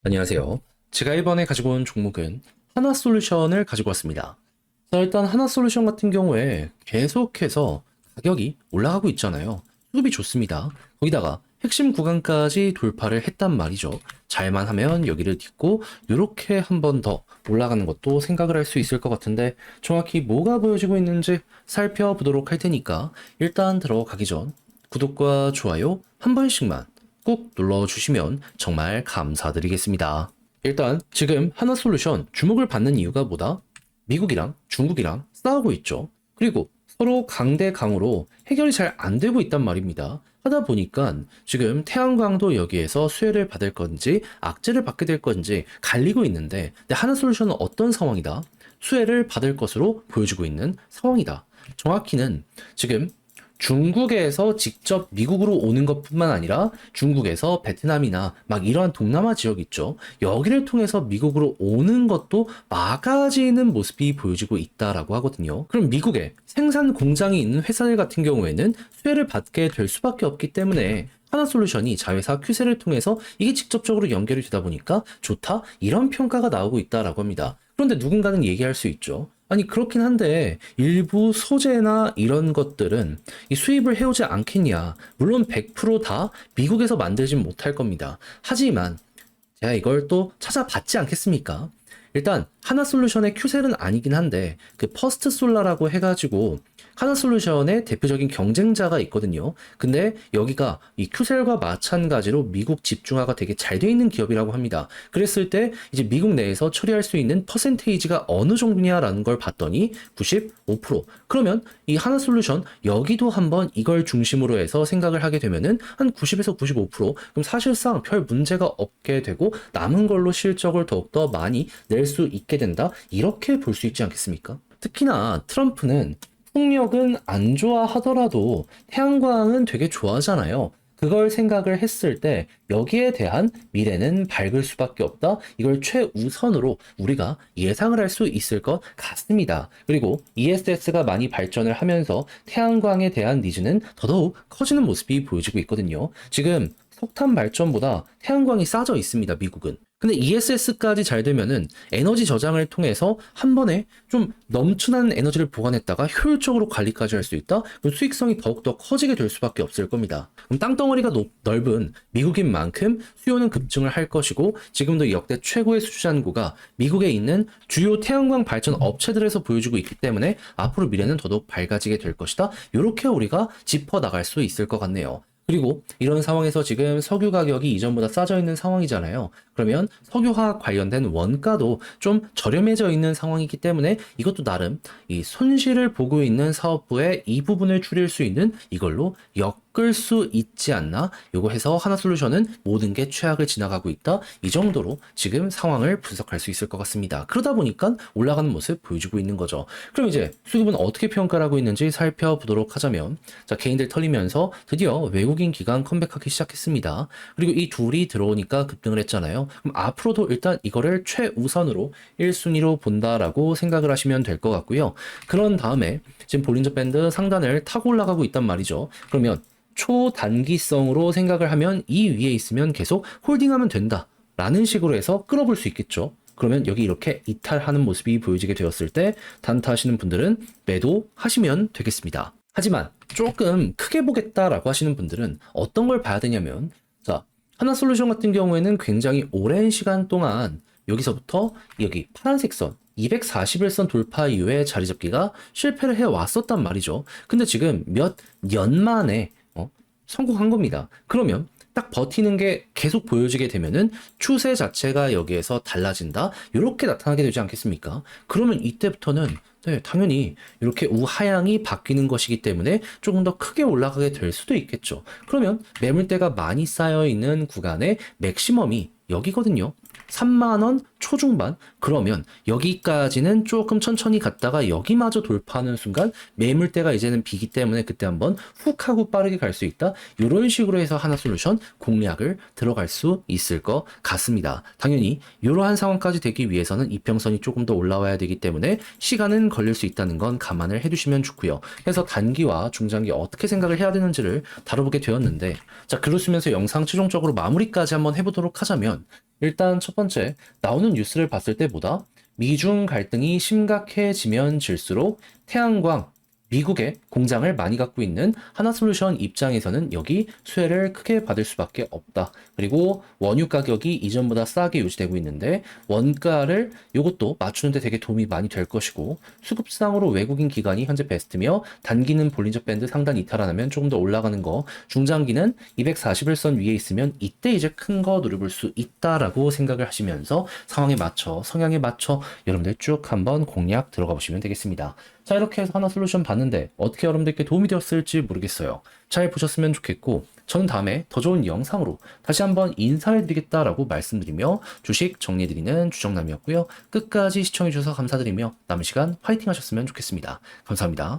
안녕하세요. 제가 이번에 가지고 온 종목은 하나솔루션을 가지고 왔습니다. 자, 일단 하나솔루션 같은 경우에 계속해서 가격이 올라가고 있잖아요. 수급이 좋습니다. 거기다가 핵심 구간까지 돌파를 했단 말이죠. 잘만 하면 여기를 딛고 이렇게 한 번 더 올라가는 것도 생각을 할 수 있을 것 같은데 정확히 뭐가 보여지고 있는지 살펴보도록 할 테니까 일단 들어가기 전 구독과 좋아요 한 번씩만 꼭 눌러주시면 정말 감사드리겠습니다. 일단 지금 하나솔루션 주목을 받는 이유가 뭐다? 미국이랑 중국이랑 싸우고 있죠. 그리고 서로 강대강으로 해결이 잘 안 되고 있단 말입니다. 하다 보니까 지금 태양광도 여기에서 수혜를 받을 건지 악재를 받게 될 건지 갈리고 있는데 근데 하나솔루션은 어떤 상황이다? 수혜를 받을 것으로 보여지고 있는 상황이다. 정확히는 지금 중국에서 직접 미국으로 오는 것뿐만 아니라 중국에서 베트남이나 막 이러한 동남아 지역 있죠. 여기를 통해서 미국으로 오는 것도 막아지는 모습이 보여지고 있다라고 하거든요. 그럼 미국에 생산 공장이 있는 회사들 같은 경우에는 수혜를 받게 될 수밖에 없기 때문에 하나솔루션이 자회사 큐세를 통해서 이게 직접적으로 연결이 되다 보니까 좋다? 이런 평가가 나오고 있다라고 합니다. 그런데 누군가는 얘기할 수 있죠. 아니 그렇긴 한데 일부 소재나 이런 것들은 이 수입을 해오지 않겠냐. 물론 100%다 미국에서 만들진 못할 겁니다. 하지만 제가 이걸 또 찾아봤지 않겠습니까? 일단 하나솔루션의 큐셀은 아니긴 한데 그 퍼스트솔라라고 해가지고 하나솔루션의 대표적인 경쟁자가 있거든요. 근데 여기가 이 큐셀과 마찬가지로 미국 집중화가 되게 잘 돼 있는 기업이라고 합니다. 그랬을 때 이제 미국 내에서 처리할 수 있는 퍼센테이지가 어느 정도냐라는 걸 봤더니 95%. 그러면 이 하나솔루션 여기도 한번 이걸 중심으로 해서 생각을 하게 되면은 한 90에서 95%. 그럼 사실상 별 문제가 없게 되고 남은 걸로 실적을 더욱더 많이 낼 수 있게 된다. 이렇게 볼 수 있지 않겠습니까? 특히나 트럼프는 풍력은 안 좋아하더라도 태양광은 되게 좋아하잖아요. 그걸 생각을 했을 때 여기에 대한 미래는 밝을 수밖에 없다. 이걸 최우선으로 우리가 예상을 할 수 있을 것 같습니다. 그리고 ESS가 많이 발전을 하면서 태양광에 대한 니즈는 더더욱 커지는 모습이 보여지고 있거든요. 지금 석탄 발전보다 태양광이 싸져 있습니다, 미국은. 근데 ESS까지 잘 되면은 에너지 저장을 통해서 한 번에 좀 넘쳐나는 에너지를 보관했다가 효율적으로 관리까지 할 수 있다? 그럼 수익성이 더욱더 커지게 될 수밖에 없을 겁니다. 그럼 땅덩어리가 넓은 미국인 만큼 수요는 급증을 할 것이고 지금도 역대 최고의 수주잔고가 미국에 있는 주요 태양광 발전 업체들에서 보여주고 있기 때문에 앞으로 미래는 더더욱 밝아지게 될 것이다. 이렇게 우리가 짚어나갈 수 있을 것 같네요. 그리고 이런 상황에서 지금 석유 가격이 이전보다 싸져 있는 상황이잖아요. 그러면 석유화학 관련된 원가도 좀 저렴해져 있는 상황이기 때문에 이것도 나름 이 손실을 보고 있는 사업부의 이 부분을 줄일 수 있는 이걸로 엮을 수 있지 않나? 요거 해서 하나솔루션은 모든 게 최악을 지나가고 있다. 이 정도로 지금 상황을 분석할 수 있을 것 같습니다. 그러다 보니까 올라가는 모습 보여주고 있는 거죠. 그럼 이제 수급은 어떻게 평가를 하고 있는지 살펴보도록 하자면 자, 개인들 털리면서 드디어 외국인 기관 컴백하기 시작했습니다. 그리고 이 둘이 들어오니까 급등을 했잖아요. 그럼 앞으로도 일단 이거를 최우선으로 1순위로 본다라고 생각을 하시면 될 것 같고요. 그런 다음에 지금 볼린저 밴드 상단을 타고 올라가고 있단 말이죠. 그러면 초단기성으로 생각을 하면 이 위에 있으면 계속 홀딩하면 된다 라는 식으로 해서 끌어볼 수 있겠죠. 그러면 여기 이렇게 이탈하는 모습이 보여지게 되었을 때 단타 하시는 분들은 매도하시면 되겠습니다. 하지만 조금 크게 보겠다라고 하시는 분들은 어떤 걸 봐야 되냐면 자, 하나솔루션 같은 경우에는 굉장히 오랜 시간 동안 여기서부터 여기 파란색 선 241선 돌파 이후에 자리 잡기가 실패를 해 왔었단 말이죠. 근데 지금 몇 년 만에 성공한 겁니다. 그러면 딱 버티는 게 계속 보여지게 되면은 추세 자체가 여기에서 달라진다. 이렇게 나타나게 되지 않겠습니까? 그러면 이때부터는 네, 당연히 이렇게 우하향이 바뀌는 것이기 때문에 조금 더 크게 올라가게 될 수도 있겠죠. 그러면 매물대가 많이 쌓여 있는 구간의 맥시멈이 여기거든요. 3만원 초중반? 그러면 여기까지는 조금 천천히 갔다가 여기마저 돌파하는 순간 매물대가 이제는 비기 때문에 그때 한번 훅 하고 빠르게 갈 수 있다. 이런 식으로 해서 하나솔루션 공략을 들어갈 수 있을 것 같습니다. 당연히 이러한 상황까지 되기 위해서는 이평선이 조금 더 올라와야 되기 때문에 시간은 걸릴 수 있다는 건 감안을 해두시면 좋고요. 그래서 단기와 중장기 어떻게 생각을 해야 되는지를 다뤄보게 되었는데, 자, 글을 쓰면서 영상 최종적으로 마무리까지 한번 해보도록 하자면, 일단 첫 번째, 나오는 뉴스를 봤을 때보다 미중 갈등이 심각해지면 질수록 태양광, 미국의 공장을 많이 갖고 있는 하나솔루션 입장에서는 여기 수혜를 크게 받을 수밖에 없다. 그리고 원유 가격이 이전보다 싸게 유지되고 있는데 원가를 이것도 맞추는데 되게 도움이 많이 될 것이고, 수급상으로 외국인 기관이 현재 베스트며 단기는 볼린저 밴드 상단 이탈하면 조금 더 올라가는 거, 중장기는 241선 위에 있으면 이때 이제 큰 거 누려볼 수 있다라고 생각을 하시면서 상황에 맞춰, 성향에 맞춰 여러분들 쭉 한번 공략 들어가 보시면 되겠습니다. 자, 이렇게 해서 하나솔루션 봤는데 어떻게 여러분들께 도움이 되었을지 모르겠어요. 잘 보셨으면 좋겠고, 저는 다음에 더 좋은 영상으로 다시 한번 인사를 드리겠다라고 말씀드리며 주식 정리해드리는 주정남이었고요. 끝까지 시청해주셔서 감사드리며 남은 시간 화이팅 하셨으면 좋겠습니다. 감사합니다.